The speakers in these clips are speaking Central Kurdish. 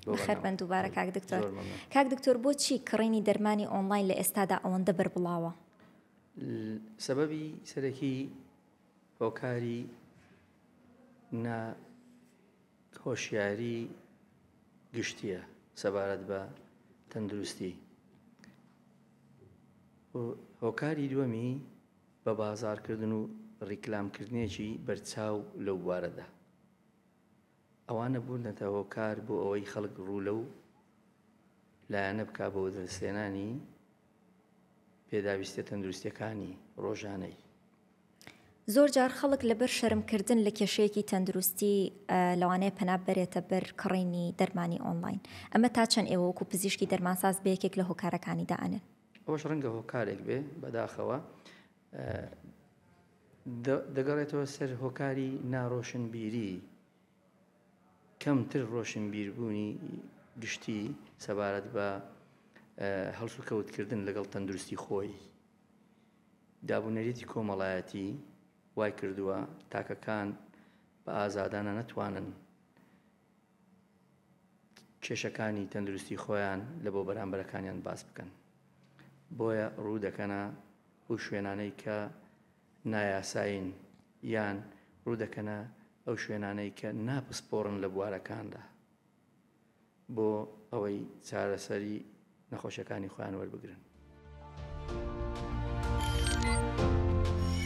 بخير بن دووبارە کاک دکتۆر. کاک دکتۆر بۆچی کڕینی دەرمانی ئۆنلاین لە ئێستادا ئەوەندە بەربڵاوە؟ سەبەبی سەرەکی هۆکاری هۆشیاری گشتیە سەبارەت بە تەندروستی. هۆکاری دووەمی بە بازاڕکردن و ڕیکلامکردنێکی بەرچاو لەو بوارەدا. ئەوانە بوونەتە هۆکار بۆ ئەوەی خەڵک ڕوو لەو لایەنە بکا بۆ دەستێنانی پێداویستە تەندروستیەکانی ڕۆژانەی. زۆر جار خەڵک لەبەر شەرمکردن لە کێشەیەکی تەندروستی لەوانەیە پەنا بەرێتە بەر کڕینی دەرمانی ئۆنلاین. ئەمە تا چەند ئێوە وەکو پزیشکی دەرمانساز بە یەکێک لە هۆکارەکانی دائنن؟ ئەوەش ڕەنگە هۆکارێک بێ بەداخەوە دەگەڕێتەوە سەر هۆکاری ناڕۆشنبیری کەمتر ڕۆشنبیربوونی گشتی سەبارەت بە هەڵس و کەوتکردن لەگەڵ تەندروستی خۆی. دابوونەریەتی کۆمەڵایەتی وای کردووە تاکەکان بە ئازادانە نەتوانن کێشەکانی تەندروستی خۆیان لە بۆ بەرامبەرەکانیان باس بکەن. بۆیە ڕوو دەکەنە ئەو شوێنانەی کە نایاساین یان ڕوو دەکەنە ئەو شوێنانەی کە ناپسپۆڕن لە بوارەکاندا بۆ ئەوەی چارەسەری نەخۆشیەکانی خۆیان وەربگرن.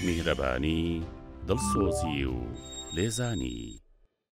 میهرەبانی، دڵسۆزی و لێزانی.